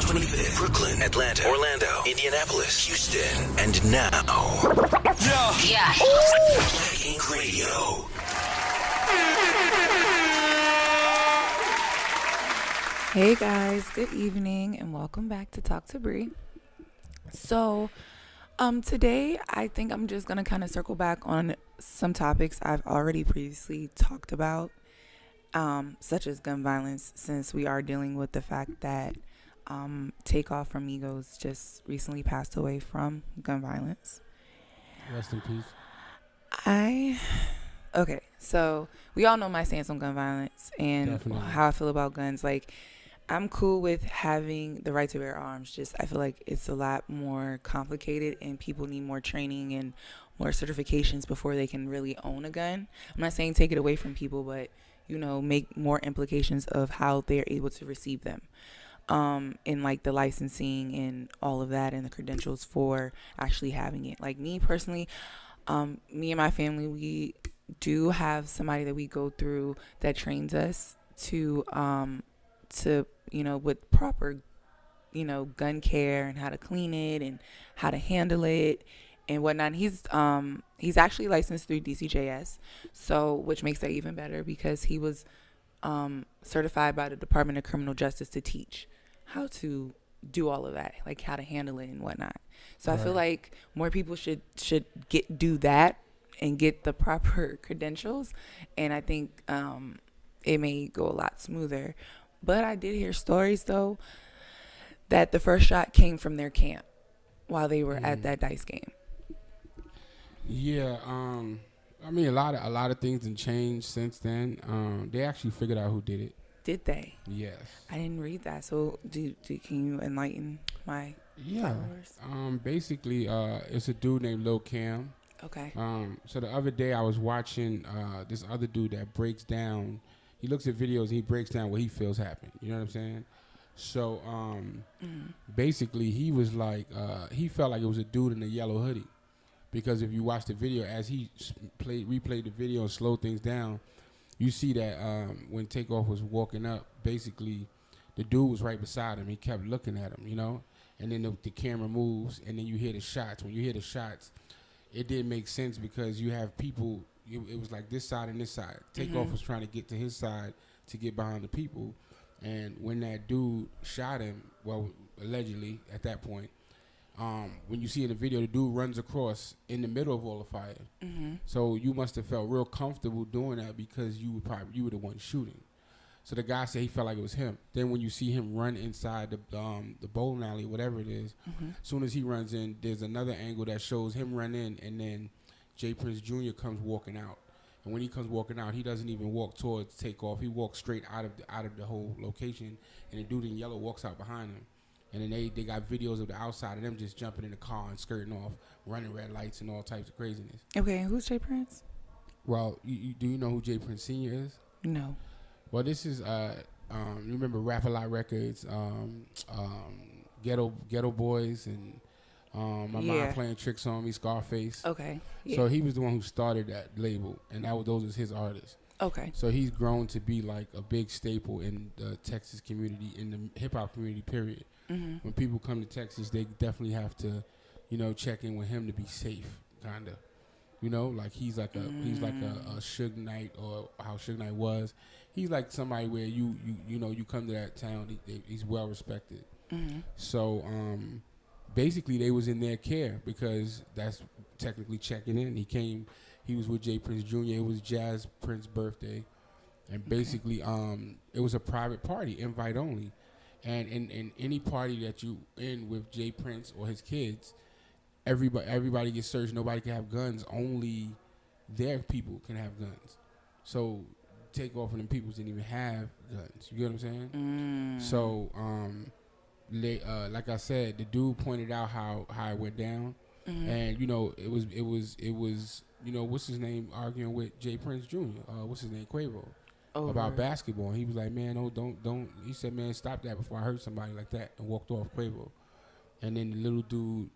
25th, Brooklyn, Atlanta, Orlando, Indianapolis, Houston, and now, Yeah. Black Ink Radio. Hey guys, good evening and welcome back to Talk to Bree. So, today I think I'm just gonna kind of circle back on some topics I've already previously talked about, such as gun violence, since we are dealing with the fact that Takeoff from Migos just recently passed away from gun violence. Rest in peace. Okay, so we all know my stance on gun violence and Definitely. how I feel about guns. Like, I'm cool with having the right to bear arms. Just I feel like it's a lot more complicated and people need more training and more certifications before they can really own a gun. I'm not saying take it away from people, but, you know, make more implications of how they're able to receive them. And like the licensing and all of that and the credentials for actually having it. Like me personally, me and my family, we do have somebody that we go through that trains us to you know, with proper, you know, gun care and how to clean it and how to handle it and whatnot. He's actually licensed through DCJS, so which makes that even better because he was certified by the Department of Criminal Justice to teach how to do all of that, like how to handle it and whatnot. So I feel like more people should do that and get the proper credentials, and I think it may go a lot smoother. But I did hear stories though that the first shot came from their camp while they were at that dice game. Yeah, I mean a lot of things have changed since then. They actually figured out who did it. Did they? Yes. I didn't read that. So can you enlighten my followers? Basically, it's a dude named Lil Cam. Okay. So the other day I was watching this other dude that breaks down. He looks at videos and he breaks down what he feels happened. You know what I'm saying? So basically he was like, he felt like it was a dude in a yellow hoodie. Because if you watch the video, as he replayed the video and slowed things down, you see that when Takeoff was walking up, basically the dude was right beside him. He kept looking at him, you know? And then the camera moves and then you hear the shots. When you hear the shots, it didn't make sense because you have people, it was like this side and this side. Takeoff was trying to get to his side to get behind the people. And when that dude shot him, well, allegedly at that point, when you see in the video, the dude runs across in the middle of all the fire. So you must have felt real comfortable doing that because you were the one shooting. So the guy said he felt like it was him. Then when you see him run inside the bowling alley, whatever it is, as soon as he runs in, there's another angle that shows him run in, and then J. Prince Jr. comes walking out. And when he comes walking out, he doesn't even walk towards Takeoff. He walks straight out of the whole location, and the dude in yellow walks out behind him. And then they got videos of the outside of them just jumping in the car and skirting off, running red lights and all types of craziness. Okay, who's J. Prince? Well, do you know who J. Prince Sr. is? No. Well, this is, you remember Rap-A-Lot Records, Ghetto Boys, and my mom playing tricks on me, Scarface. Okay. Yeah. So he was the one who started that label, and those was his artists. Okay. So he's grown to be like a big staple in the Texas community, in the hip-hop community, period. When people come to Texas, they definitely have to, you know, check in with him to be safe, kind of. You know, like he's like a Suge Knight, or how Suge Knight was. He's like somebody where you know, you come to that town, he's well respected. So basically they was in their care because that's technically checking in. He was with J. Prince Jr. It was Jazz Prince's birthday, and basically it was a private party, invite only. And in any party that you in with J. Prince or his kids, everybody gets searched. Nobody can have guns. Only their people can have guns. So Takeoff and them people didn't even have guns. You get what I'm saying? So they like I said, the dude pointed out how it went down, and you know it was you know, what's his name arguing with J. Prince Jr. What's his name, Quavo. About basketball. And he was like, man, don't. He said, man, stop that before I hurt somebody like that, and walked off Quavo. And then the little dude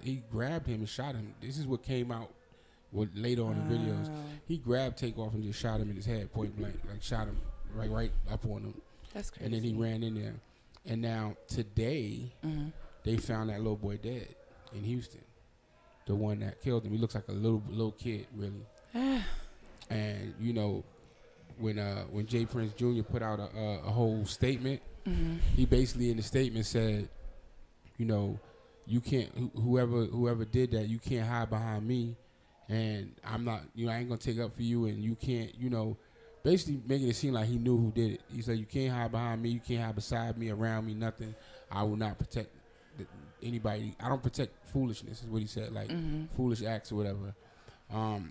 he grabbed him and shot him. This is what came out later on in videos. He grabbed Takeoff and just shot him in his head, point blank, like shot him right up on him. That's crazy. And then he ran in there. And now today, they found that little boy dead in Houston. The one that killed him. He looks like a little kid, really. And you know, when Jay Prince Jr. put out a whole statement, he basically in the statement said, you know, you can't, whoever did that, you can't hide behind me, and I'm not, you know, I ain't gonna take up for you, and you can't, you know, basically making it seem like he knew who did it. He said, you can't hide behind me, you can't hide beside me, around me, nothing. I will not protect anybody. I don't protect foolishness, is what he said, like foolish acts or whatever.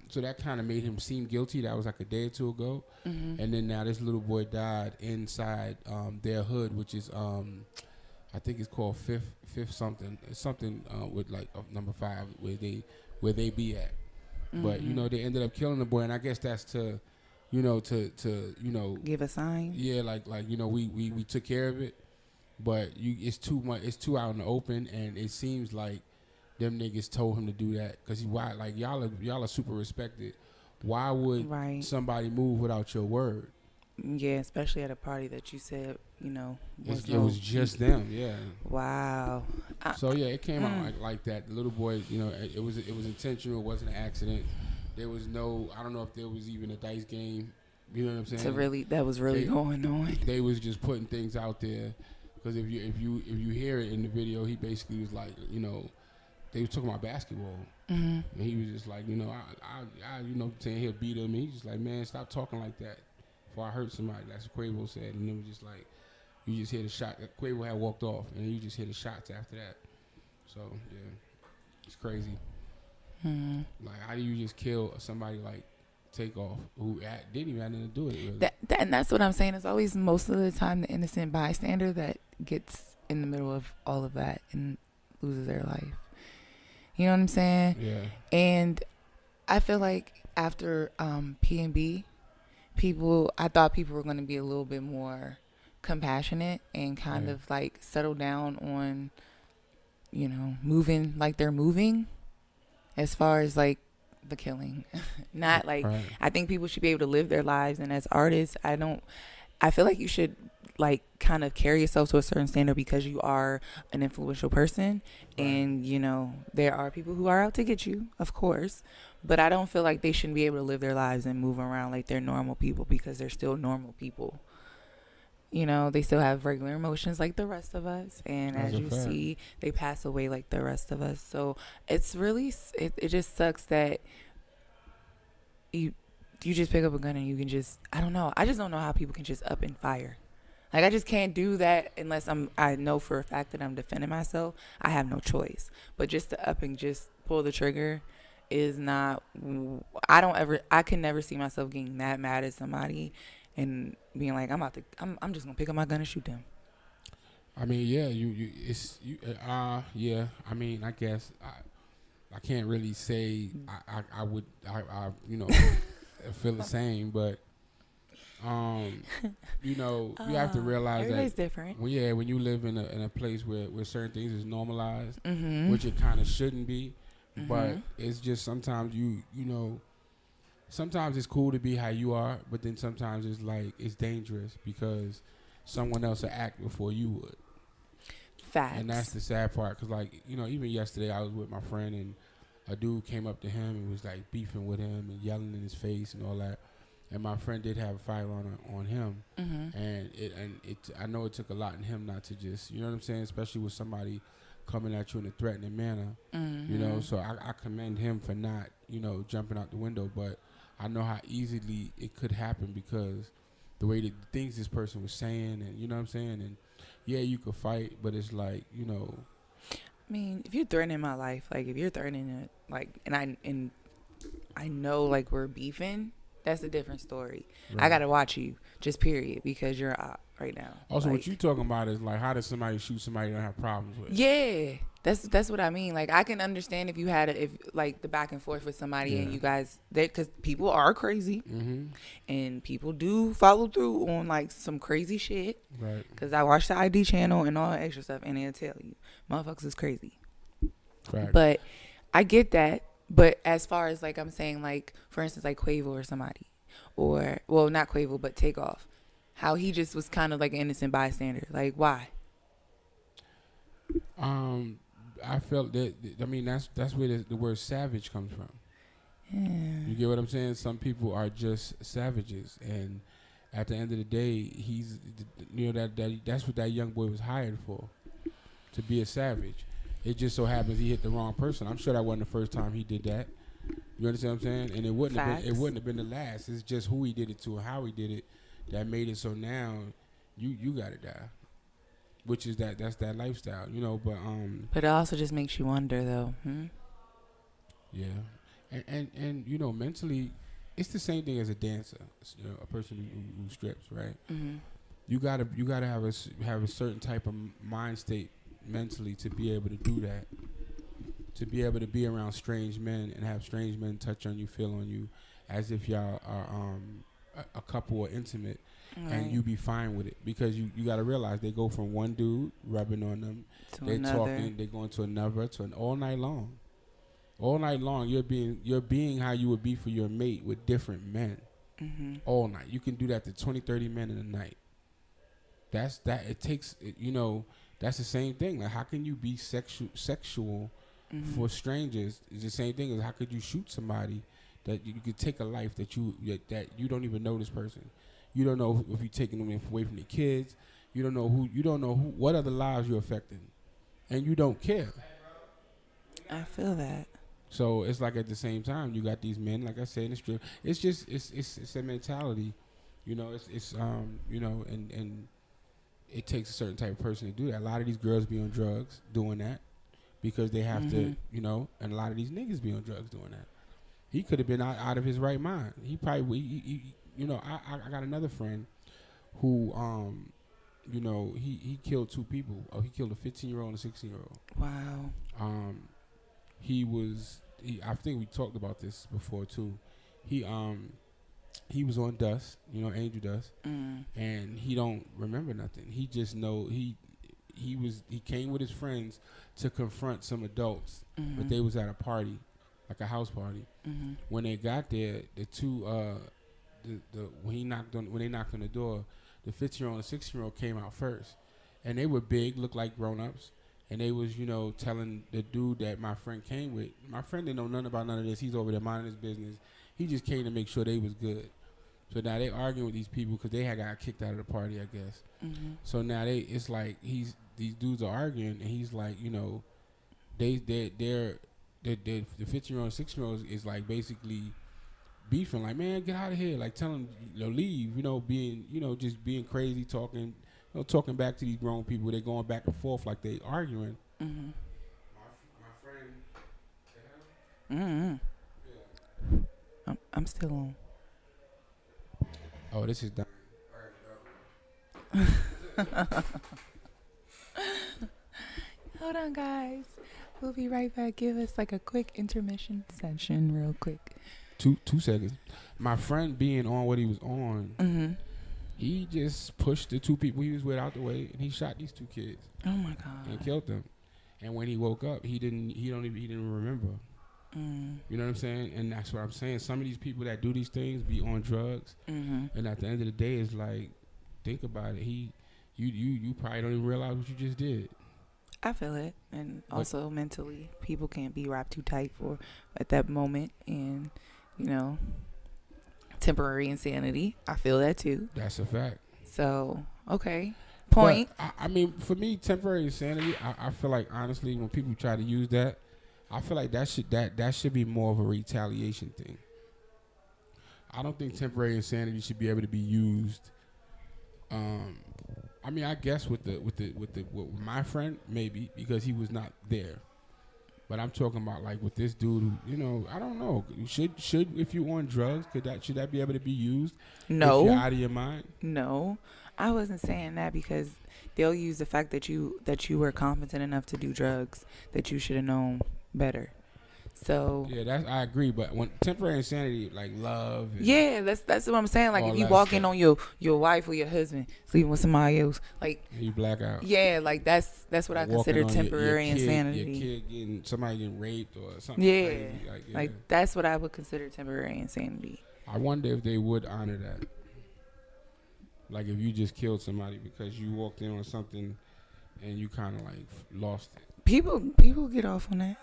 So that kind of made him seem guilty. That was like a day or two ago. And then now this little boy died inside their hood, which is I think it's called fifth something. It's something with like number 5 where they be at. But you know, they ended up killing the boy, and I guess that's to you know give a sign. Yeah, like you know, we took care of it, but it's too much. It's too out in the open, and it seems like them niggas told him to do that because why? Like y'all are super respected. Why would somebody move without your word? Yeah, especially at a party that you said, you know, it was just them. Yeah. Wow. So yeah, it came out like that. The little boy, you know, it was intentional. It wasn't an accident. There was no. I don't know if there was even a dice game. You know what I'm saying? That was really going on. They was just putting things out there because if you hear it in the video, he basically was like, you know, they was talking about basketball, and he was just like, you know, I you know, saying he'll beat him. And he's just like, man, stop talking like that. Before I hurt somebody, that's what Quavo said, and it was just like, you just hear the shot. Quavo had walked off, and you just hear the shots after that. So yeah, it's crazy. Like, how do you just kill somebody like Takeoff who didn't even have nothing to do with it? Really? And that's what I'm saying. It's always most of the time the innocent bystander that gets in the middle of all of that and loses their life. You know what I'm saying? Yeah. And I feel like after P&B, I thought people were going to be a little bit more compassionate and kind of like settle down on, you know, moving like they're moving as far as like the killing. Not like, I think people should be able to live their lives. And as artists, I feel like you should like kind of carry yourself to a certain standard because you are an influential person. And, you know, there are people who are out to get you, of course. But I don't feel like they shouldn't be able to live their lives and move around like they're normal people because they're still normal people. You know, they still have regular emotions like the rest of us. And as you see, they pass away like the rest of us. So it's really, it just sucks that you just pick up a gun and you can just, I don't know. I just don't know how people can just up and fire. Like, I just can't do that unless I know for a fact that I'm defending myself. I have no choice. But just to up and just pull the trigger is not, I can never see myself getting that mad at somebody and being like, I'm just gonna pick up my gun and shoot them. I mean, yeah, yeah. I mean, I guess I can't really say I would you know feel the same, but you know, you have to realize everybody's that different. when you live in a place where certain things is normalized, which it kind of shouldn't be. But it's just sometimes you know, sometimes it's cool to be how you are, but then sometimes it's like it's dangerous because someone else will act before you would. Facts. And that's the sad part because, like, you know, even yesterday I was with my friend and a dude came up to him and was like beefing with him and yelling in his face and all that. And my friend did have a firearm on him, and I know it took a lot in him not to just, you know what I'm saying, especially with somebody coming at you in a threatening manner, you know. So I commend him for not, you know, jumping out the window, but I know how easily it could happen because the way the things this person was saying, and you know what I'm saying, and yeah, you could fight, but it's like, you know. I mean, if you're threatening my life, like if you're threatening it, like, and I know like we're beefing, that's a different story. Right. I gotta watch you, just period, because you're up right now. Also, like, what you talking about is like, how does somebody shoot somebody you don't have problems with? Yeah, that's what I mean. Like, I can understand if you had if like the back and forth with somebody and you guys, because people are crazy, and people do follow through on like some crazy shit. Right. Because I watch the ID channel and all that extra stuff, and they'll tell you, motherfuckers is crazy. Right. But I get that. But as far as like I'm saying, like for instance, like Quavo or somebody, or well, not Quavo, but Takeoff, how he just was kind of like an innocent bystander. Like, why? I felt that. I mean, that's where the word savage comes from. Yeah. You get what I'm saying? Some people are just savages, and at the end of the day, he's, you know, that's what that young boy was hired for, to be a savage. It just so happens he hit the wrong person. I'm sure that wasn't the first time he did that. You understand what I'm saying? And it wouldn't have been the last. It's just who he did it to and how he did it that made it so now you gotta die. Which is that's that lifestyle, you know, But it also just makes you wonder though. Yeah. And you know, mentally it's the same thing as a dancer, you know, a person who strips, right? Mm-hmm. You gotta have a certain type of mind state mentally to be able to do that, to be able to be around strange men and have strange men touch on you, feel on you, as if y'all are a couple or intimate, right. And you be fine with it, because you got to realize they go from one dude rubbing on them, they're talking, they're going to another, all night long. All night long, you're being how you would be for your mate with different men. Mm-hmm. All night. You can do that to 20, 30 men in a night. It takes, you know, that's the same thing. Like, how can you be sexual mm-hmm. for strangers? It's the same thing as how could you shoot somebody that you could take a life that you don't even know this person. You don't know if you're taking them away from their kids. You don't know what other lives you're affecting, and you don't care. I feel that. So it's like at the same time you got these men, like I said, in the strip. It's just it's a mentality, you know. It's you know, and it takes a certain type of person to do that. A lot of these girls be on drugs doing that because they have mm-hmm. to, you know, and a lot of these niggas be on drugs doing that. He could have been out of his right mind. He probably, you know, I got another friend who, you know, he killed two people. He killed a 15-year-old and a 16-year-old. Wow. I think we talked about this before too. He was on dust, you know, angel dust, and he don't remember nothing. He just know he came with his friends to confront some adults, mm-hmm. but they was at a party, like a house party. Mm-hmm. When they got there, the two when they knocked on the door, the 15-year-old and 16-year-old came out first, and they were big, looked like grown-ups. And they was, you know, telling the dude that my friend came with. My friend didn't know nothing about none of this. He's over there minding his business. He just came to make sure they was good. So now they arguing with these people because they had got kicked out of the party, I guess. Mm-hmm. So now it's like these dudes are arguing, and he's like, you know, the 15-year-old, 16-year-old is like basically beefing, like, man, get out of here, like telling, you know, leave, you know, being, you know, just being crazy, talking. You know, talking back to these grown people, they're going back and forth like they arguing. Mm-hmm. My friend. Mm-hmm. Yeah. I'm still on. Oh, this is done. Hold on, guys. We'll be right back. Give us like a quick intermission session, real quick. 2 seconds. My friend being on what he was on. Mm-hmm. He just pushed the two people he was with out the way, and he shot these two kids. Oh my God! And killed them. And when he woke up, he didn't remember. Mm. You know what I'm saying? And that's what I'm saying. Some of these people that do these things be on drugs, mm-hmm. and at the end of the day, it's like, think about it. You probably don't even realize what you just did. I feel it, and also mentally, people can't be wrapped too tight for at that moment, and you know. Temporary insanity. I feel that too. That's a fact. So, okay. Point. But, I mean, for me, temporary insanity, I feel like, honestly, when people try to use that, I feel like that should be more of a retaliation thing. I don't think temporary insanity should be able to be used. I mean, I guess with my friend, maybe, because he was not there. But I'm talking about like with this dude who, you know, I don't know. Should if you on drugs, should that be able to be used? No. If you're out of your mind? No. I wasn't saying that because they'll use the fact that you were competent enough to do drugs, that you should have known better. So yeah, I agree. But when temporary insanity, like love, yeah, that's what I'm saying. Like if you walk in on your wife or your husband sleeping with somebody else, like you black out. Yeah, like that's what I consider temporary insanity. Your kid somebody getting raped or something. Yeah, crazy. like that's what I would consider temporary insanity. I wonder if they would honor that. Like if you just killed somebody because you walked in on something and you kind of like lost it. People get off on that.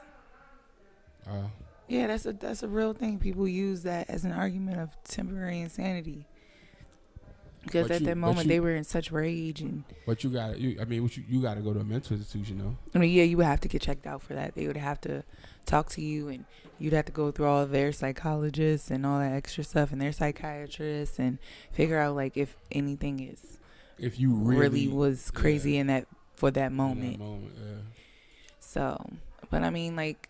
Yeah, that's a real thing. People use that as an argument of temporary insanity. Because at that moment they were in such rage and. But you got to go to a mental institution, though. I mean, yeah, you would have to get checked out for that. They would have to talk to you, and you'd have to go through all of their psychologists and all that extra stuff, and their psychiatrists, and figure out like if anything is. If you really was crazy in that for that moment. Yeah. So, but I mean, like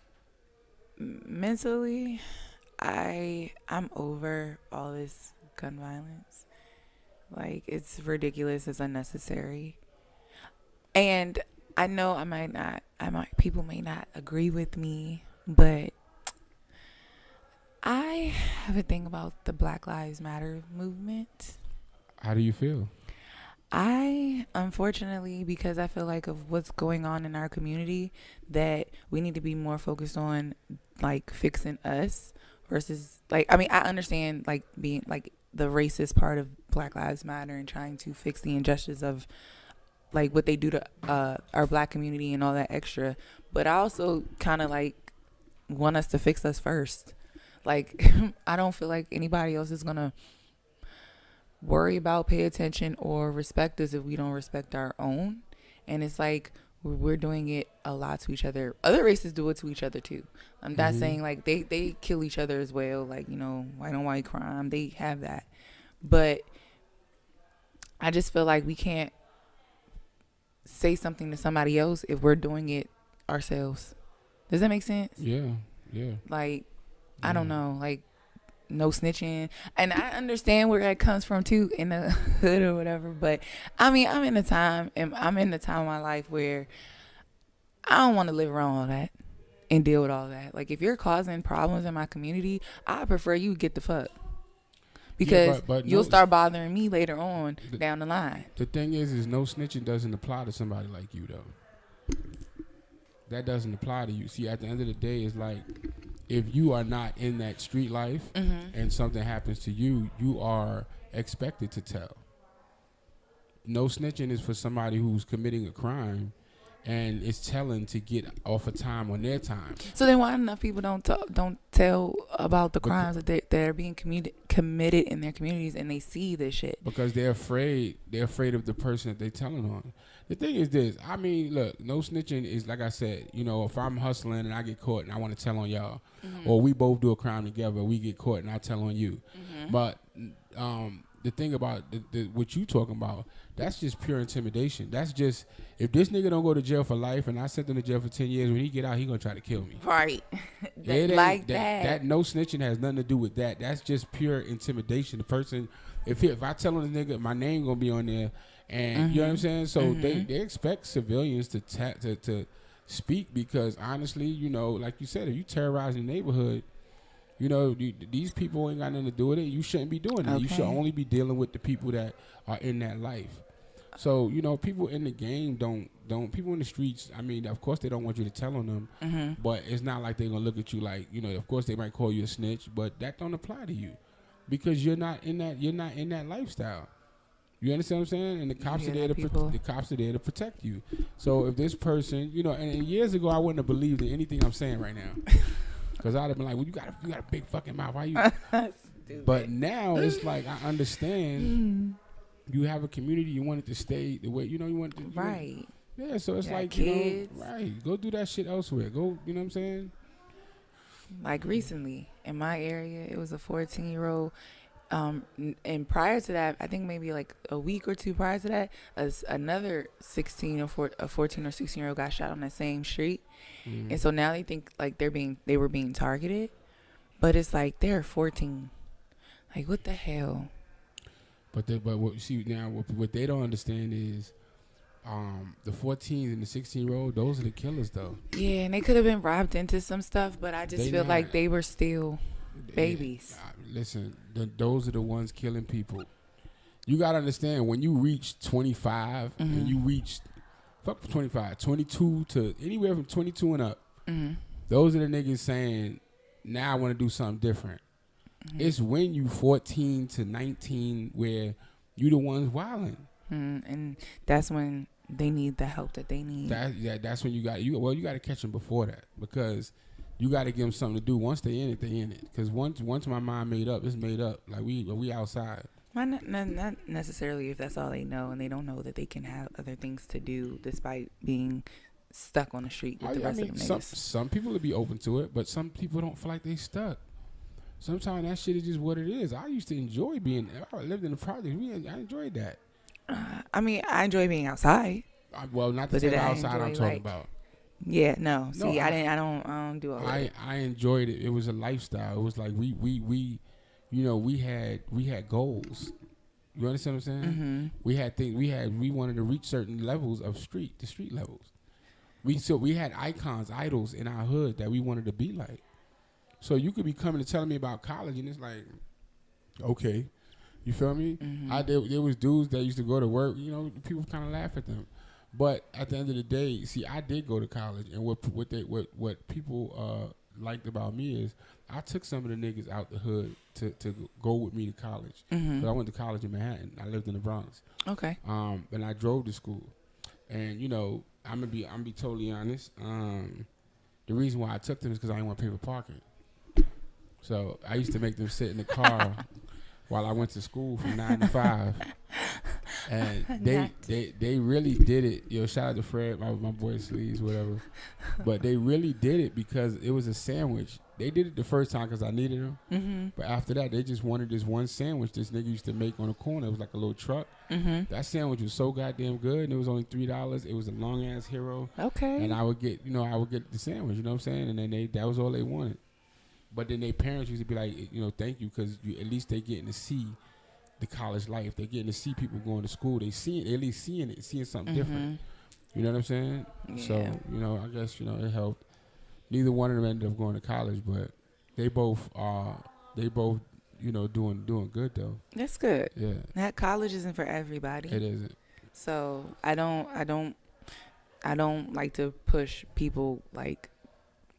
mentally, I'm over all this gun violence. Like, it's ridiculous. It's unnecessary. And I know people may not agree with me, but I have a thing about the Black Lives Matter movement. How do you feel? Unfortunately, because I feel like of what's going on in our community, that we need to be more focused on like fixing us versus like, I mean, I understand like being like the racist part of Black Lives Matter and trying to fix the injustice of like what they do to our Black community and all that extra. But I also kind of like want us to fix us first. Like, I don't feel like anybody else is going to worry about, pay attention, or respect us if we don't respect our own. And it's like we're doing it a lot to each other. Other races do it to each other too. I'm not saying like they kill each other as well, like, you know, white on white crime, they have that. But I just feel like we can't say something to somebody else if we're doing it ourselves. Does that make sense? Yeah. Like, yeah. I don't know, like, no snitching. And I understand where that comes from too, in the hood or whatever. But I mean, I'm in the time of my life where I don't want to live around all that and deal with all that. Like, if you're causing problems in my community, I prefer you get the fuck. Because but you'll start bothering me later on down the line. The thing is no snitching doesn't apply to somebody like you, though. That doesn't apply to you. See, at the end of the day, it's like, if you are not in that street life and something happens to you, you are expected to tell. No snitching is for somebody who's committing a crime and is telling to get off of time on their time. So then why enough people don't tell about the crimes that are being committed in their communities, and they see this shit? Because they're afraid of the person that they're telling on. The thing is this, I mean, look, no snitching is, like I said, you know, if I'm hustling and I get caught and I want to tell on y'all, or we both do a crime together, we get caught and I tell on you. But the thing about what you talking about, that's just pure intimidation. That's just, if this nigga don't go to jail for life and I sent him to jail for 10 years, when he get out, he gonna try to kill me. Right. That no snitching has nothing to do with that. That's just pure intimidation. The person, if I tell him the nigga, my name gonna be on there, and you know what I'm saying? So they expect civilians to speak, because honestly, you know, like you said, if you terrorize the neighborhood, you know, these people ain't got nothing to do with it. You shouldn't be doing that. Okay. You should only be dealing with the people that are in that life. So, you know, people in the game don't people in the streets, I mean, of course they don't want you to tell on them, but it's not like they're going to look at you like, you know, of course they might call you a snitch, but that don't apply to you, because you're not in that lifestyle. You understand what I'm saying? And the cops are there to protect you. So if this person, you know, and years ago I wouldn't have believed in anything I'm saying right now. Because I'd have been like, well, you got a big fucking mouth. Why you? But now it's like, I understand. You have a community, you want it to stay the way, you know, you want it to. Right. Yeah, so it's like, kids. You know, right. Go do that shit elsewhere. Go, you know what I'm saying? Like recently, in my area, it was a 14-year-old. And prior to that, I think maybe like a week or two prior to that, another 14 or 16-year-old got shot on that same street. And so now they think like they were being targeted, but it's like they're 14. Like, what the hell? But what you see now, what they don't understand is, the 14s and the 16-year-old, those are the killers though. Yeah, and they could have been robbed into some stuff, but I just feel like they were still babies. Listen, those are the ones killing people. You gotta understand, when you reach 25 and you reach 25, 22 to anywhere from 22 and up, those are the niggas saying, now I want to do something different. It's when you 14 to 19 where you the ones wilding. And that's when they need the help that they need. That's when you got to catch them before that, because you got to give them something to do. Once they in it, they in it. Because once my mind made up, it's made up. Like we outside. Not necessarily if that's all they know, and they don't know that they can have other things to do despite being stuck on the street with the rest of them niggas. Some people would be open to it, but some people don't feel like they stuck. Sometimes that shit is just what it is. I used to enjoy I lived in the project. I enjoyed that. I mean, I enjoy being outside. Not the same outside I'm talking about. Yeah, no. See, I don't do all that. I enjoyed it. It was a lifestyle. It was like we had goals. You understand what I'm saying? Mm-hmm. We had things. We wanted to reach certain levels of the street levels. We had idols in our hood that we wanted to be like. So you could be coming and telling me about college, and it's like, okay, you feel me? Mm-hmm. There was dudes that used to go to work. You know, people kind of laugh at them. But at the end of the day, see, I did go to college, and what people liked about me is I took some of the niggas out the hood to go with me to college. Mm-hmm. I went to college in Manhattan. I lived in the Bronx. Okay. And I drove to school, and you know, I'm gonna be totally honest. The reason why I took them is because I didn't want to pay for parking. So I used to make them sit in the car while I went to school from 9 to 5. And they really did it. Yo, shout out to Fred, my boy Sleeves, whatever. But they really did it because it was a sandwich. They did it the first time because I needed them. Mm-hmm. But after that, they just wanted this one sandwich this nigga used to make on the corner. It was like a little truck. Mm-hmm. That sandwich was so goddamn good, and it was only $3. It was a long ass hero. Okay. And I would get the sandwich. You know what I'm saying? And then that was all they wanted. But then their parents used to be like, you know, thank you, because at least they getting to see the college life. They're getting to see people going to school. They at least seeing something different. You know what I'm saying? Yeah. So, you know, I guess, you know, it helped. Neither one of them ended up going to college, but they both, you know, doing good though. That's good. Yeah. That college isn't for everybody. It isn't. So I don't like to push people like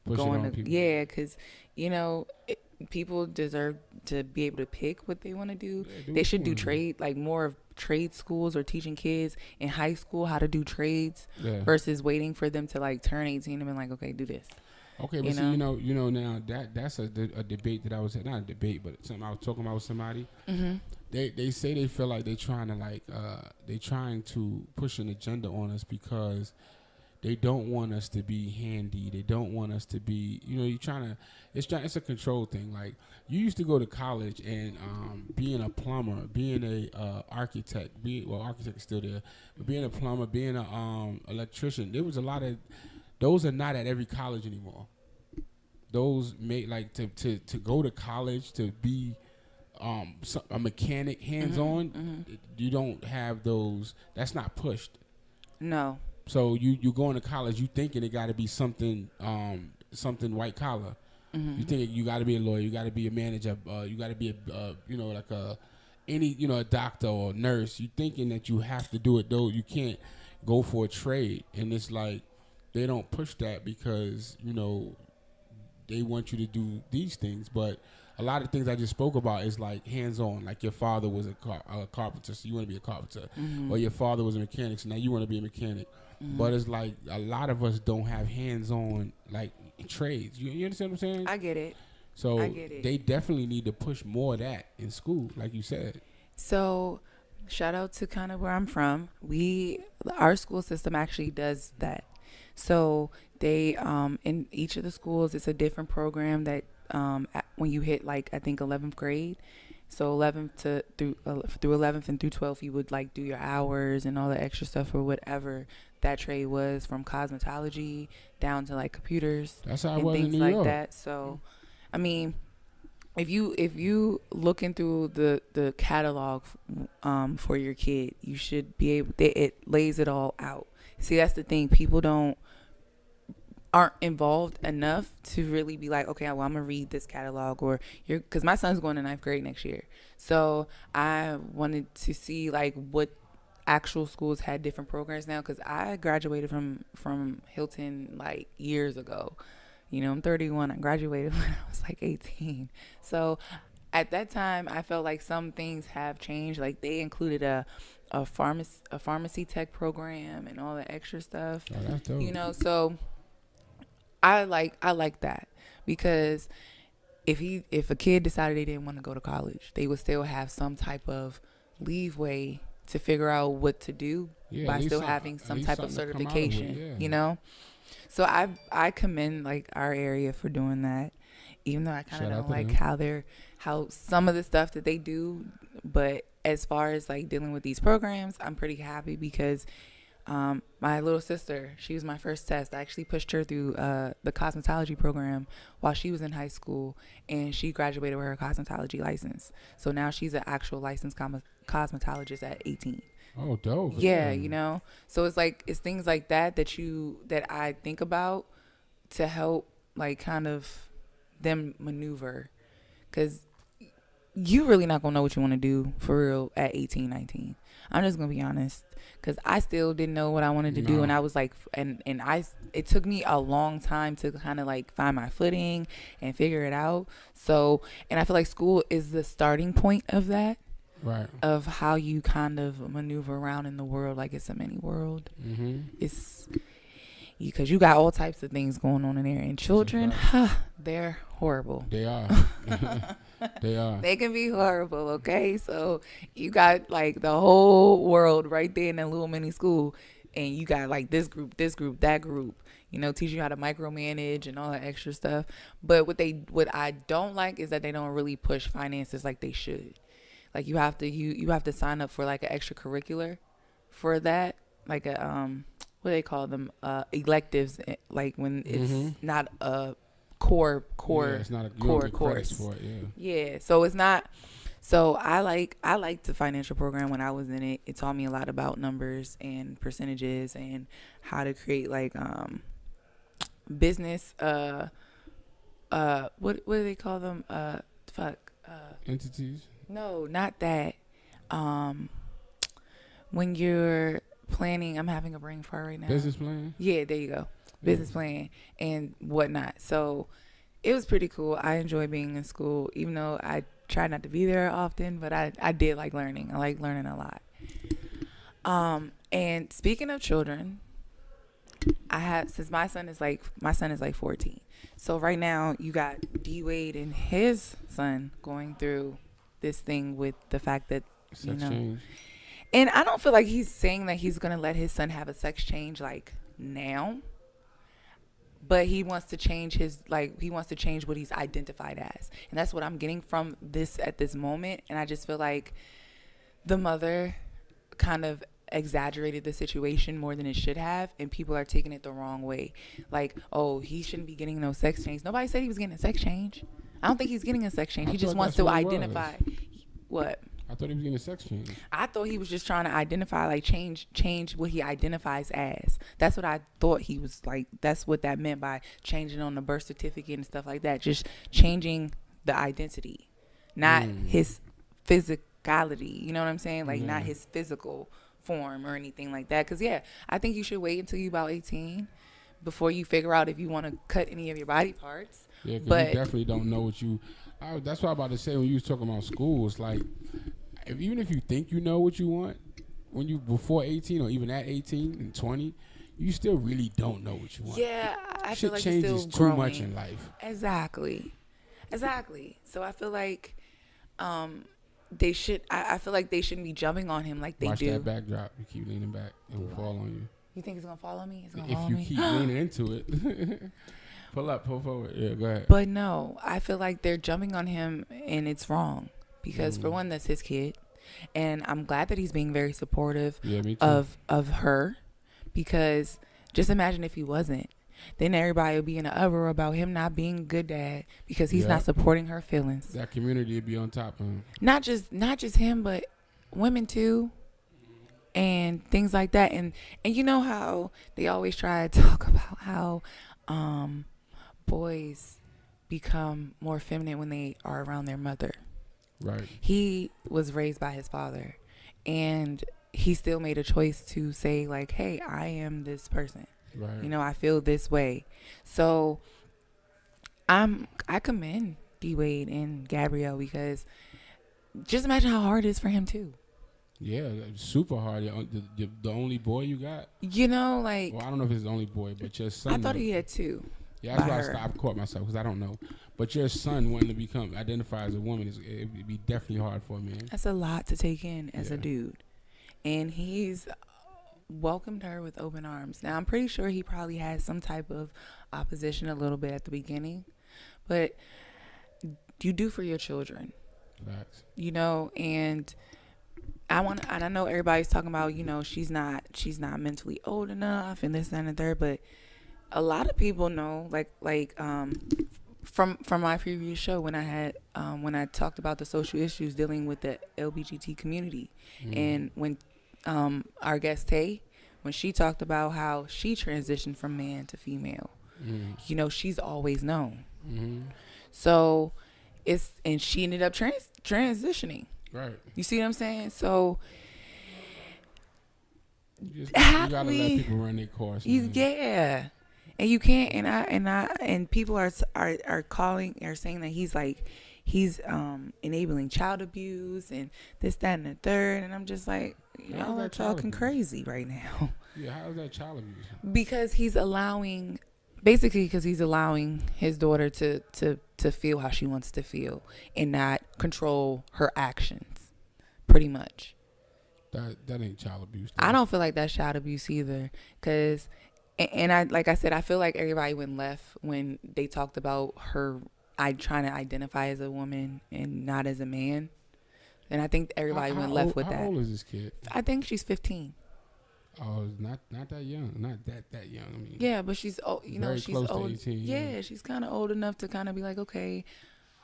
going to people. Yeah, because you know people deserve to be able to pick what they want to do. Yeah, they should do trade, like more of trade schools or teaching kids in high school how to do trades versus waiting for them to like turn 18 and be like, okay, do this. Okay, but see, you know now that's a debate that I was not a debate, but something I was talking about with somebody. Mm-hmm. They say they feel like they're trying to push an agenda on us because they don't want us to be handy. They don't want us to be, you know, it's a control thing. Like, you used to go to college and being a plumber, being a architect, architect is still there, but being a plumber, being a electrician, there was a lot of, those are not at every college anymore. Those make, like, to go to college, to be a mechanic, hands-on, you don't have those, that's not pushed. No. So you going to college, you thinking it got to be something white collar. Mm-hmm. You think you got to be a lawyer, you got to be a manager, you got to be a doctor or a nurse. You thinking that you have to do it though. You can't go for a trade, and it's like they don't push that because you know they want you to do these things, but. A lot of things I just spoke about is like hands-on. Like your father was a carpenter, so you want to be a carpenter. Mm-hmm. Or your father was a mechanic, so now you want to be a mechanic. Mm-hmm. But it's like a lot of us don't have hands-on like trades. You understand what I'm saying? I get it. So they definitely need to push more of that in school, like you said. So shout out to kind of where I'm from. Our school system actually does that. So they in each of the schools, it's a different program that when you hit like I think 11th grade, so 11th through 11th and through 12th, you would like do your hours and all the extra stuff or whatever that trade was, from cosmetology down to like computers. That's how it was things in New like York. That. So, I mean, if you looking through the catalog for your kid, you should be able. It lays it all out. See, that's the thing. People aren't involved enough to really be like, okay, well, I'm gonna read this catalog, or because my son's going to 9th grade next year, so I wanted to see like what actual schools had different programs now, because I graduated from Hilton like years ago. You know, I'm 31. I graduated when I was like 18. So at that time, I felt like some things have changed. Like they included a a pharmacy tech program and all the extra stuff. Oh, that's dope. You know, so I like that, because if a kid decided they didn't want to go to college, they would still have some type of leeway to figure out what to do by still having some type of certification, you know? So I commend like our area for doing that, even though I kind of don't like how some of the stuff that they do. But as far as like dealing with these programs, I'm pretty happy, because my little sister, she was my first test. I actually pushed her through the cosmetology program while she was in high school, and she graduated with her cosmetology license. So now she's an actual licensed cosmetologist at 18. Oh, dope. Yeah, you know. So it's things like that that I think about to help like kind of them maneuver, because you really not gonna know what you want to do for real at 18, 19. I'm just gonna be honest, because I still didn't know what I wanted to do, and I was like, it took me a long time to kind of like find my footing and figure it out. So, and I feel like school is the starting point of that, right? Of how you kind of maneuver around in the world, like it's a mini world. Mm-hmm. It's because you got all types of things going on in there, and children, they're horrible. They are. They are. They can be horrible, okay? So you got like the whole world right there in that little mini school, and you got like this group, that group, you know, teach you how to micromanage and all that extra stuff. But what I don't like is that they don't really push finances like they should. Like you have to sign up for like an extracurricular for that, like a what do they call them, electives, like when it's not a core it's not a core course for it, yeah, so it's not. So I liked the financial program when I was in it. It taught me a lot about numbers and percentages and how to create like business what do they call them, entities. No, not that. When you're planning, I'm having a brain fart right now. Business plan? Yeah, there you go. Business plan and whatnot. So it was pretty cool. I enjoy being in school, even though I try not to be there often, but I did like learning. I like learning a lot. And speaking of children, since my son is like 14. So right now you got D Wade and his son going through this thing with the fact that sex change. And I don't feel like he's saying that he's going to let his son have a sex change like now. But he wants to change what he's identified as. And that's what I'm getting from this at this moment. And I just feel like the mother kind of exaggerated the situation more than it should have. And people are taking it the wrong way. Like, oh, he shouldn't be getting no sex change. Nobody said he was getting a sex change. I don't think he's getting a sex change. He just wants to identify. What? I thought he was getting a sex change. I thought he was just trying to identify, like change what he identifies as. That's what I thought he was like. That's what that meant by changing on the birth certificate and stuff like that. Just changing the identity, not his physicality. You know what I'm saying? Like not his physical form or anything like that. Because I think you should wait until you're about 18 before you figure out if you want to cut any of your body parts. Yeah, because you definitely don't know what you. That's what I'm about to say when you was talking about school. It's like, even if you think you know what you want, when you before 18 or even at 18 and 20, you still really don't know what you want. Yeah, I feel like changes you're still too growing. much in life. Exactly. So I feel like they should. I feel like they shouldn't be jumping on him like they Watch do. That backdrop. You keep leaning back, it will fall on you. You think it's gonna fall on me? It's gonna if fall on you me. keep leaning into it. Pull forward. Yeah, go ahead. But no, I feel like they're jumping on him and it's wrong. Because for one, that's his kid. And I'm glad that he's being very supportive of her. Because just imagine if he wasn't. Then everybody would be in an uproar about him not being a good dad because he's not supporting her feelings. That community would be on top of him. Not just him, but women too. And things like that. And you know how they always try to talk about how boys become more feminine when they are around their mother. Right. He was raised by his father, and he still made a choice to say like, hey, I am this person. Right. You know, I feel this way. So I commend D Wade and Gabrielle, because just imagine how hard it is for him too. Yeah, super hard. The only boy you got? You know, like. Well, I don't know if it's the only boy, but your son. I thought he had two. Yeah, that's why I caught myself because I don't know. But your son wanting to identify as a woman, it'd be definitely hard for a man. That's a lot to take in as a dude. And he's welcomed her with open arms. Now, I'm pretty sure he probably had some type of opposition a little bit at the beginning. But you do for your children. Facts. You know, and I know everybody's talking about, you know, she's not mentally old enough and this, that, and the third, but a lot of people know, from my previous show when I talked about the social issues dealing with the LGBT community, and when our guest Tay, when she talked about how she transitioned from man to female, you know, she's always known. So and she ended up transitioning. Right. You see what I'm saying? So you gotta let people run their course. Yeah. And you can't, and people are saying that he's enabling child abuse and this, that, and the third, and I'm just like, y'all are talking crazy right now. Yeah, how is that child abuse? Because he's allowing his daughter to feel how she wants to feel and not control her actions, pretty much. That ain't child abuse. Though. I don't feel like that's child abuse either, because. And I said, I feel like everybody went left when they talked about her trying to identify as a woman and not as a man. And I think everybody went left with that. How old is this kid? I think she's 15. Oh, not that young. Not that young. I mean, yeah, but she's old. You know, she's close old. To 18, yeah, she's kind of old enough to kind of be like, okay,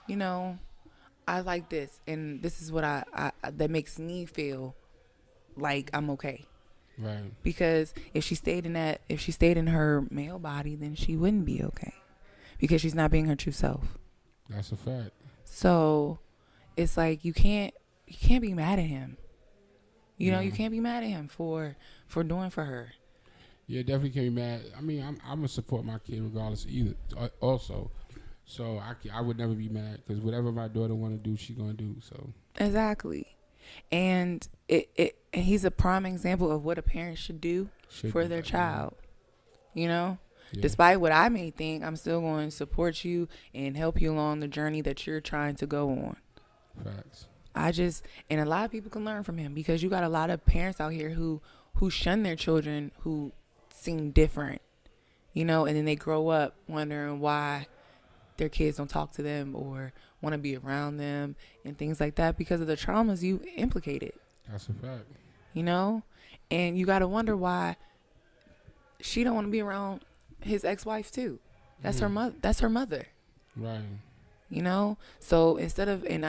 you know, I like this, and this is what I that makes me feel like I'm okay. Right. Because if she stayed in her male body, then she wouldn't be okay. Because she's not being her true self. That's a fact. So it's like you can't be mad at him. You know, you can't be mad at him for doing for her. Yeah, definitely can't be mad. I mean, I'm gonna support my kid regardless either. Also, so I would never be mad because whatever my daughter want to do, she gonna do. So exactly. And and he's a prime example of what a parent should do for their child. You know, despite what I may think, I'm still going to support you and help you along the journey that you're trying to go on. Facts. And a lot of people can learn from him, because you got a lot of parents out here who shun their children who seem different, you know, and then they grow up wondering why their kids don't talk to them or want to be around them and things like that because of the traumas you implicated. That's a fact. You know, and you got to wonder why she don't want to be around his ex-wife too. That's her mother. That's her mother. Right. You know, so instead of and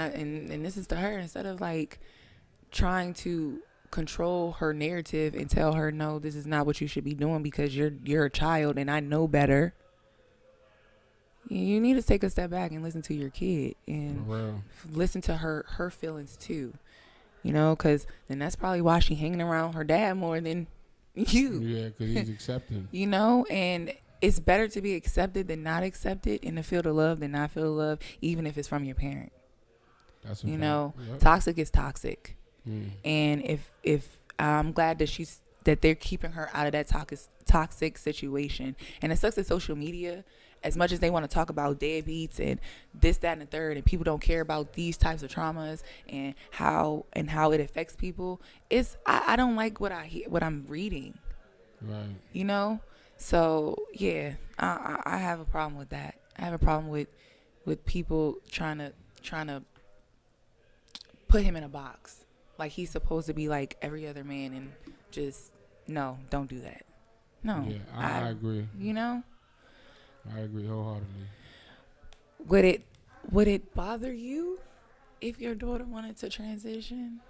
this is to her, instead of like trying to control her narrative and tell her, no, this is not what you should be doing because you're a child and I know better. You need to take a step back and listen to your kid and listen to her feelings too. You know, because then that's probably why she's hanging around her dad more than you. Yeah, because he's accepting. You know, and it's better to be accepted than not accepted, and to feel the love than not feel the love, even if it's from your parent. That's you know, toxic is toxic. And if I'm glad that they're keeping her out of that toxic situation. And it sucks that social media, as much as they want to talk about deadbeats and this, that, and the third, and people don't care about these types of traumas and how it affects people, I don't like what I'm reading. Right. You know? So yeah, I have a problem with that. I have a problem with people trying to put him in a box. Like he's supposed to be like every other man, and just no, don't do that. No. Yeah, I agree. You know? I agree wholeheartedly. Would it bother you if your daughter wanted to transition?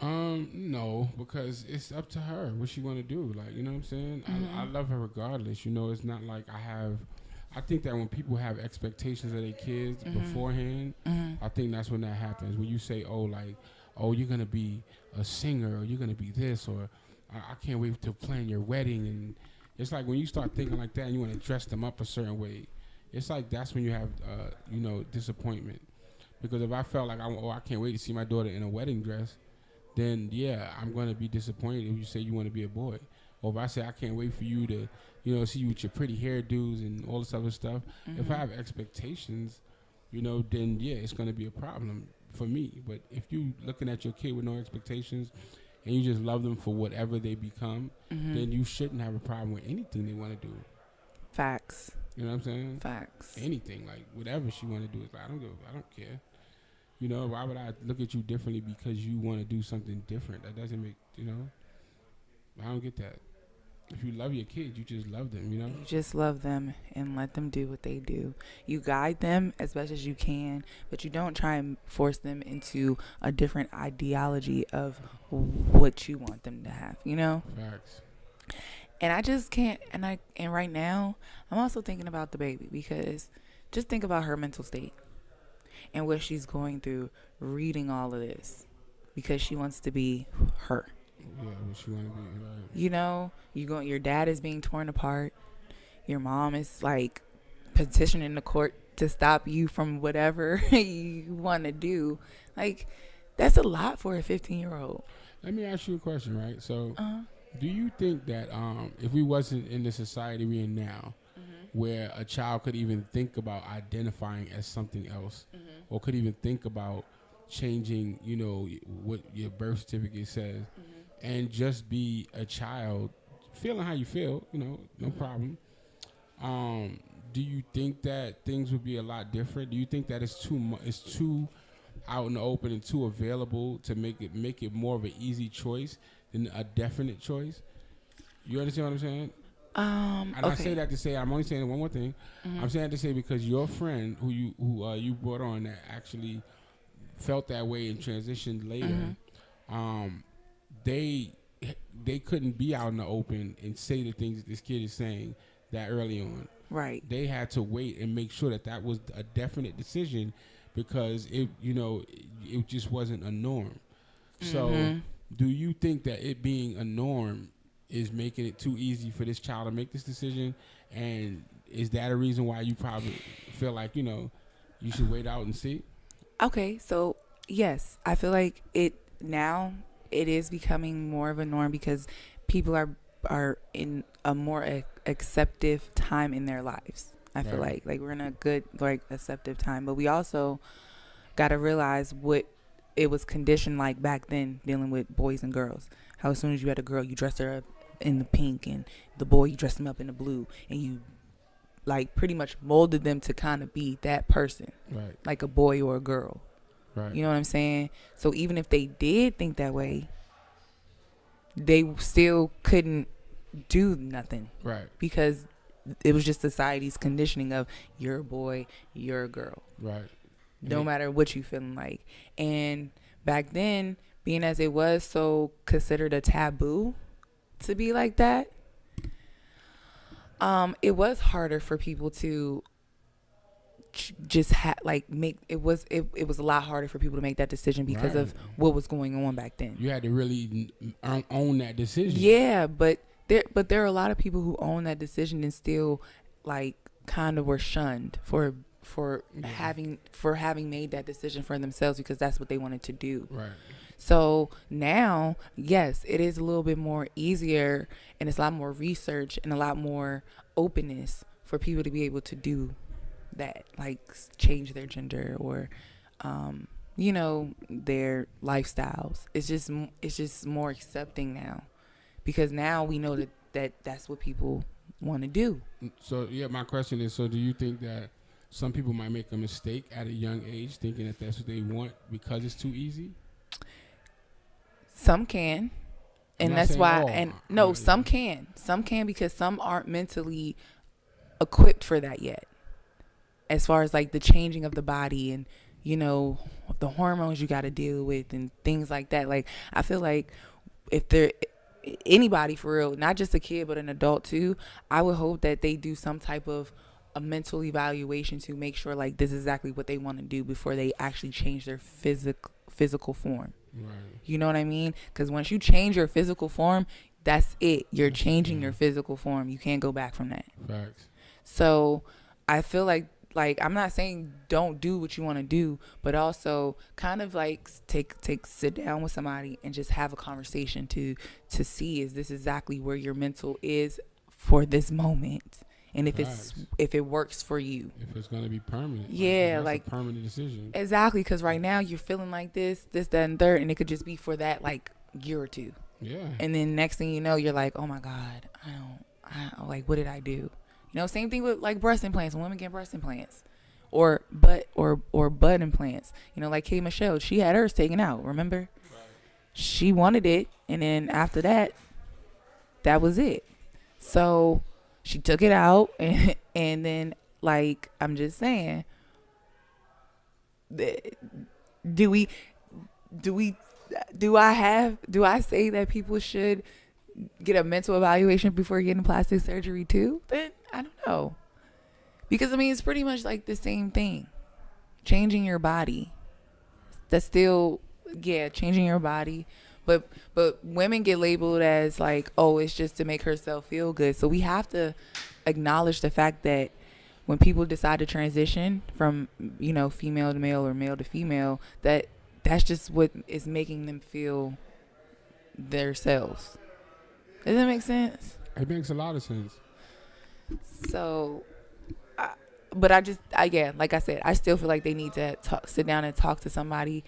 No, because it's up to her what she want to do. Like, you know what I'm saying? I love her regardless. You know, it's not like I think that when people have expectations of their kids beforehand, I think that's when that happens. When you say, oh, you're going to be a singer, or you're going to be this, or I can't wait to plan your wedding. And it's like when you start thinking like that and you want to dress them up a certain way, it's like that's when you have, disappointment. Because if I felt like I can't wait to see my daughter in a wedding dress, then yeah, I'm gonna be disappointed if you say you want to be a boy, or if I say I can't wait for you to, see you with your pretty hairdos and all this other stuff. If I have expectations, then yeah, it's gonna be a problem for me. But if you looking at your kid with no expectations and you just love them for whatever they become, then you shouldn't have a problem with anything they want to do. Facts. You know what I'm saying? Facts. Anything, like whatever she want to do, I don't care. Why would I look at you differently because you want to do something different? That doesn't make, I don't get that. If you love your kids, you just love them, You just love them and let them do what they do. You guide them as best as you can, but you don't try and force them into a different ideology of what you want them to have, Facts. And I just can't, and right now, I'm also thinking about the baby, because just think about her mental state and what she's going through reading all of this, because she wants to be her. Yeah, what she want to be, right. Your dad is being torn apart. Your mom is like petitioning the court to stop you from whatever you want to do. Like, that's a lot for a 15-year-old. Let me ask you a question, right? So, do you think that if we wasn't in the society we're in now, where a child could even think about identifying as something else, or could even think about changing, what your birth certificate says, and just be a child, feeling how you feel, no problem. Do you think that things would be a lot different? Do you think that it's too out in the open and too available to make it more of an easy choice than a definite choice? You understand what I'm saying? And okay. I say that to say, I'm only saying one more thing. I'm saying that to say because your friend who you brought on that actually felt that way and transitioned later, they couldn't be out in the open and say the things that this kid is saying that early on. Right. They had to wait and make sure that was a definite decision, because it just wasn't a norm. So do you think that it being a norm is making it too easy for this child to make this decision? And is that a reason why you probably feel like, you should wait out and see? Okay, so yes, I feel like it is becoming more of a norm, because people are in a more acceptive time in their lives. I feel like we're in a good, acceptive time, but we also got to realize what it was conditioned like back then, dealing with boys and girls. How as soon as you had a girl, you dressed her up in the pink, and the boy, you dressed him up in the blue, and you pretty much molded them to kind of be that person, right? Like a boy or a girl, right? You know what I'm saying? So even if they did think that way, they still couldn't do nothing, right? Because it was just society's conditioning of you're a boy, you're a girl, right? No matter what you feeling like. And back then, being as it was so considered a taboo to be like that, it was harder for people to just make it was a lot harder for people to make that decision because of what was going on back then. You had to really own that decision. Yeah, but there are a lot of people who own that decision and still kind of were shunned for having made that decision for themselves, because that's what they wanted to do. Right. So now, yes, it is a little bit more easier, and it's a lot more research and a lot more openness for people to be able to do that, change their gender or, their lifestyles. It's just more accepting now, because now we know that's what people want to do. So yeah, my question is, so do you think that some people might make a mistake at a young age thinking that that's what they want because it's too easy? Some can, and that's why. Some can because some aren't mentally equipped for that yet. As far as the changing of the body and the hormones you got to deal with and things like that. I feel like if there anybody for real, not just a kid but an adult too, I would hope that they do some type of a mental evaluation to make sure this is exactly what they want to do before they actually change their physical form. Right. You know what I mean? Because once you change your physical form, that's it. You're changing your physical form. You can't go back from that. Facts. So I feel like like, I'm not saying don't do what you want to do, but also kind of like sit down with somebody and just have a conversation to see, is this exactly where your mental is for this moment, and if it works for you, if it's gonna be permanent. Yeah, like a permanent decision. Exactly, because right now you're feeling like this, that, and third, and it could just be for that like year or two. Yeah. And then next thing you know, you're like, oh my God, I like, what did I do? You know, same thing with like breast implants. When women get breast implants, or butt implants. You know, like K Michelle, she had hers taken out. Remember? Right. She wanted it, and then after that, that was it. So she took it out, and then, like, I'm just saying, do I say that people should get a mental evaluation before getting plastic surgery too? Then I don't know, because I mean, it's pretty much like the same thing. Changing your body, that's still, yeah, changing your body. But women get labeled as like, oh, it's just to make herself feel good. So we have to acknowledge the fact that when people decide to transition from, you know, female to male or male to female, that's just what is making them feel their selves. Does that make sense? It makes a lot of sense. So, like I said, I still feel like they need to sit down and talk to somebody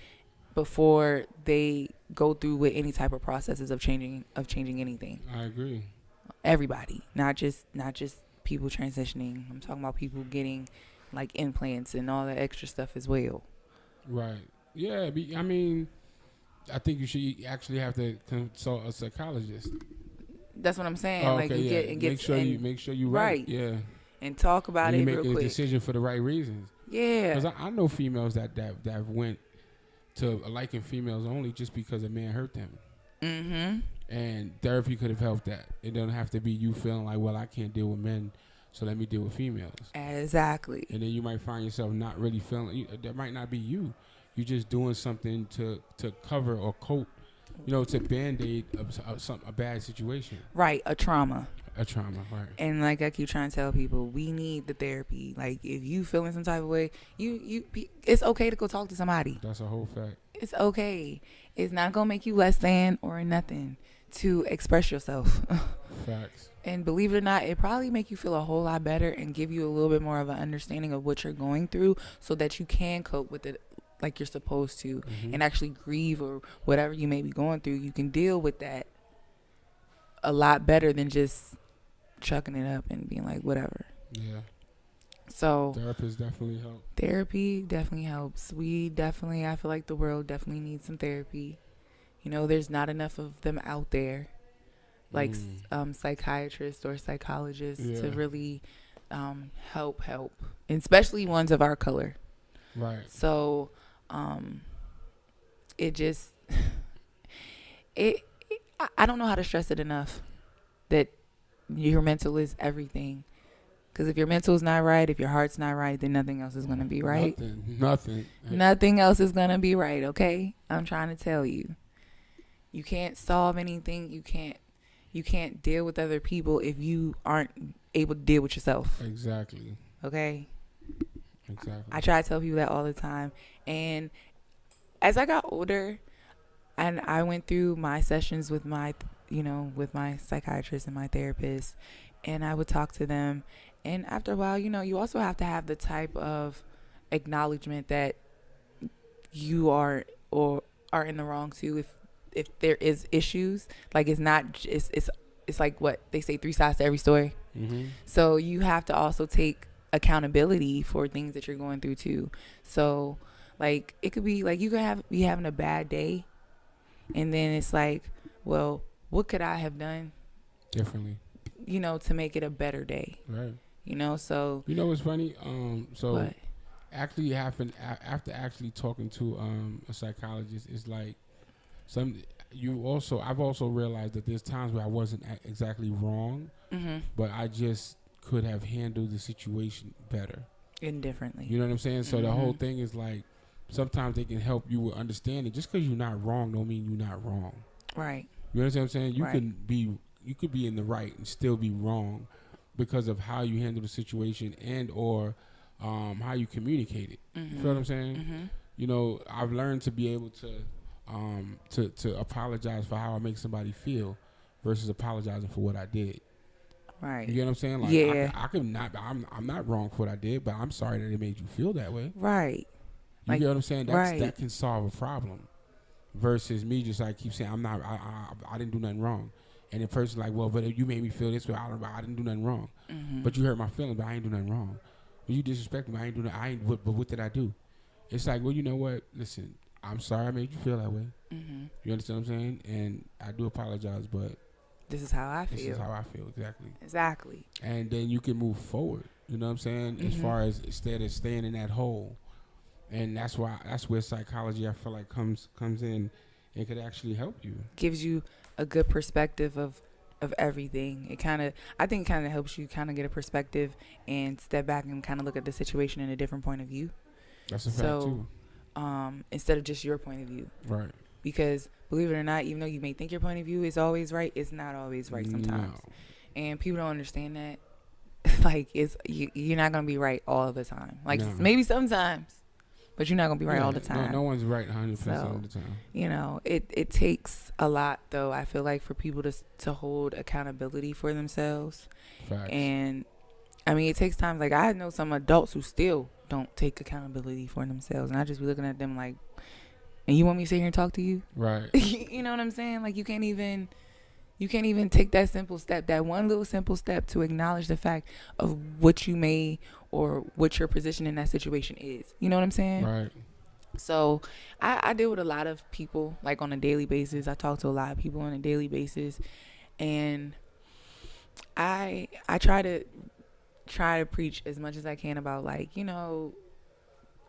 before they go through with any type of processes of changing anything. I agree. Everybody, not just people transitioning. I'm talking about people getting like implants and all that extra stuff as well. Right. Yeah. I mean, I think you should actually have to consult a psychologist. That's what I'm saying. Oh, like, okay, make sure you right. Yeah. And talk about it real quick. You make a decision for the right reasons. Yeah. Because I know females that went to liking females only just because a man hurt them. Mm-hmm. And therapy could have helped that. It doesn't have to be you feeling like, well, I can't deal with men, so let me deal with females. Exactly. And then you might find yourself not really feeling, that might not be you. You're just doing something to cover or coat, you know, to Band-Aid a bad situation. Right, a trauma. A trauma, right. And like I keep trying to tell people, we need the therapy. Like, if you feeling some type of way, it's okay to go talk to somebody. That's a whole fact. It's okay. It's not going to make you less than or nothing to express yourself. Facts. And believe it or not, it probably make you feel a whole lot better and give you a little bit more of an understanding of what you're going through, so that you can cope with it like you're supposed to, and actually grieve, or whatever you may be going through. You can deal with that a lot better than just chucking it up and being like, whatever. Yeah. So therapists definitely help. Therapy definitely helps. I feel like the world definitely needs some therapy. You know, there's not enough of them out there, like psychiatrists or psychologists, to really help, especially ones of our color. Right. So, I don't know how to stress it enough that your mental is everything. Because if your mental is not right, if your heart's not right, then nothing else is going to be right. Nothing else is going to be right, okay? I'm trying to tell you. You can't solve anything. You can't deal with other people if you aren't able to deal with yourself. Exactly. Okay? Exactly. I try to tell people that all the time. And as I got older and I went through my sessions with my psychiatrist and my therapist, and I would talk to them, and after a while, you also have to have the type of acknowledgement that you are in the wrong too. If there is issues, like it's like what they say, 3 sides to every story. Mm-hmm. So you have to also take accountability for things that you're going through too. So like it could be like you could be having a bad day, and then it's like, well, what could I have done differently, to make it a better day? Right. So what's funny? What? Actually, after actually talking to a psychologist, is like I've also realized that there's times where I wasn't exactly wrong, but I just could have handled the situation better and differently. You know what I'm saying? So the whole thing is like, sometimes they can help you with understanding. Just because you're not wrong don't mean you're not wrong. Right. You understand what I'm saying? You Right. could be in the right and still be wrong because of how you handle the situation, and or how you communicate it. You feel what I'm saying? You know, I've learned to be able to apologize for how I make somebody feel versus apologizing for what I did. Right. You get what I'm saying? Like, yeah. I could not. I'm not wrong for what I did, but I'm sorry that it made you feel that way. Right. You get what I'm saying? Right. That can solve a problem. Versus me just like keep saying I didn't do nothing wrong, and the person like, well, but you made me feel this way. I didn't do nothing wrong, but you hurt my feelings. But I ain't do nothing wrong. Well, you disrespect me. I ain't do nothing. But what did I do? It's like, well, you know what? Listen, I'm sorry I made you feel that way. You understand what I'm saying? And I do apologize, but this is how I feel. This is how I feel, exactly. Exactly. And then you can move forward. You know what I'm saying? As far as instead of staying in that hole. And that's where psychology, I feel like, comes in and could actually help you. Gives you a good perspective of everything. I think it kind of helps you kind of get a perspective and step back and kind of look at the situation in a different point of view. That's a fact too. Instead of just your point of view. Right. Because believe it or not, even though you may think your point of view is always right, it's not always right sometimes. No. And people don't understand that. Like, you're not going to be right all the time. Like, maybe sometimes. But you're not going to be right all the time. No one's right 100% of the time. You know, it takes a lot, though, I feel like, for people to hold accountability for themselves. Facts. And, I mean, it takes time. Like, I know some adults who still don't take accountability for themselves. And I just be looking at them like, and you want me to sit here and talk to you? Right. You know what I'm saying? Like, you can't even take that simple step, that one little simple step to acknowledge the fact of what you made or what your position in that situation is. You know what I'm saying? Right. So I deal with a lot of people, like, on a daily basis. I talk to a lot of people on a daily basis. And I try to preach as much as I can about, like, you know,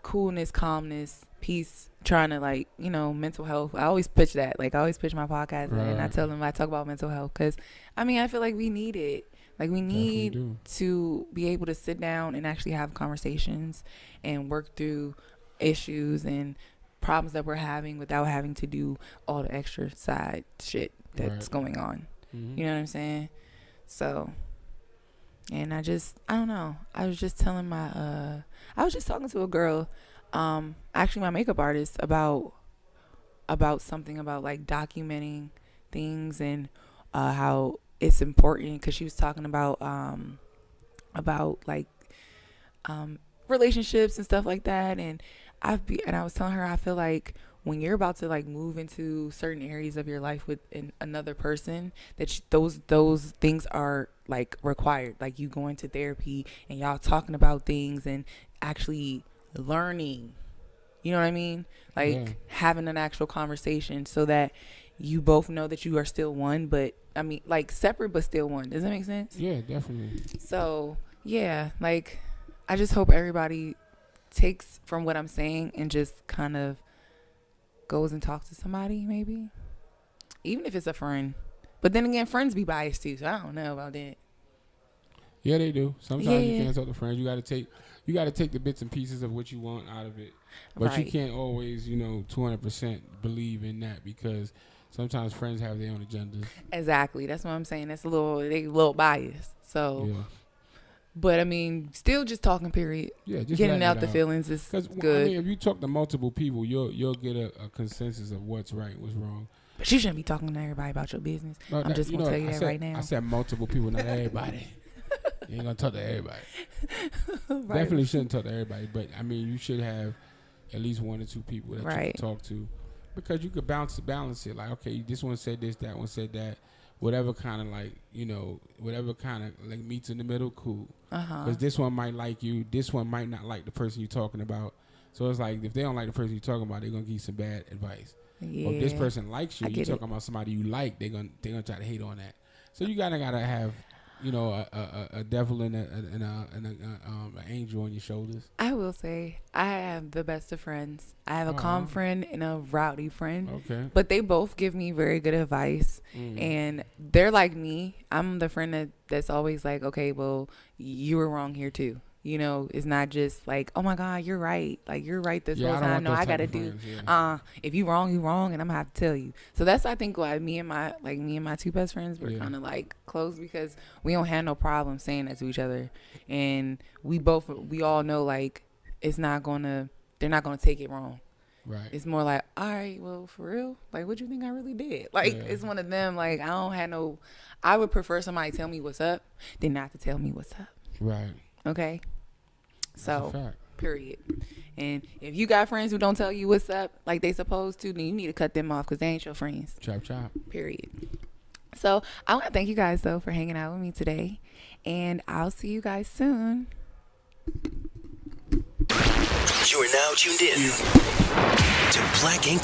coolness, calmness, peace, trying to, like, you know, mental health. I always pitch that. Like, I always pitch my podcast and I tell them I talk about mental health because, I mean, I feel like we need it. Like, we need to be able to sit down and actually have conversations and work through issues and problems that we're having without having to do all the extra side shit that's going on. You know what I'm saying? So, and I don't know. I was just telling I was just talking to a girl, actually my makeup artist, about something about, like, documenting things and how it's important, because she was talking about like relationships and stuff like that, and I was telling her I feel like when you're about to, like, move into certain areas of your life with another person, that those things are, like, required. Like, you going to therapy and y'all talking about things and actually learning. You know what I mean? Like, having an actual conversation so that you both know that you are still one, but, I mean, like, separate but still one. Does that make sense? Yeah, definitely. So, yeah, like, I just hope everybody takes from what I'm saying and just kind of goes and talks to somebody, maybe. Even if it's a friend. But then again, friends be biased too, so I don't know about that. Yeah, they do. Sometimes you can't talk to friends. You got to take the bits and pieces of what you want out of it. But you can't always, 200% believe in that, because sometimes friends have their own agendas. Exactly. That's what I'm saying. They a little biased. So, but I mean, still just talking, period. Yeah, just getting out the feelings is good. I mean, if you talk to multiple people, you'll get a consensus of what's right, what's wrong. But you shouldn't be talking to everybody about your business. No, I'm just going to tell you that right now. I said multiple people, not everybody. You ain't going to talk to everybody. Definitely shouldn't talk to everybody. But, I mean, you should have at least one or two people that you can talk to. Because you could balance it. Like, okay, this one said this, that one said that. Whatever kind of, like, whatever kind of, like, meets in the middle, cool. Because this one might like you. This one might not like the person you're talking about. So it's like, if they don't like the person you're talking about, they're going to give you some bad advice. Yeah. Or if this person likes you, you're talking about somebody you like, they're gonna try to hate on that. So you gotta have, a devil and an angel on your shoulders. I will say, I have the best of friends. I have a calm friend and a rowdy friend. Okay. But they both give me very good advice. And they're like me. I'm the friend that's always like, okay, well, you were wrong here too. You know, it's not just like, oh my God, you're right. Like, you're right this whole I don't time. want No, those I type gotta of do. friends, If you wrong, you wrong, and I'm gonna have to tell you. So that's, I think, why me and my two best friends were kind of like close, because we don't have no problem saying that to each other, and we all know like they're not gonna take it wrong. Right. It's more like, all right, well, for real, like, what you think I really did? Like, it's one of them. Like, I would prefer somebody tell me what's up than not to tell me what's up. Right. Okay. That's So, a fact. period. And if you got friends who don't tell you what's up like they supposed to, then you need to cut them off, because they ain't your friends. Chop chop. Period. So I want to thank you guys though for hanging out with me today, and I'll see you guys soon. You are now tuned in to Black Ink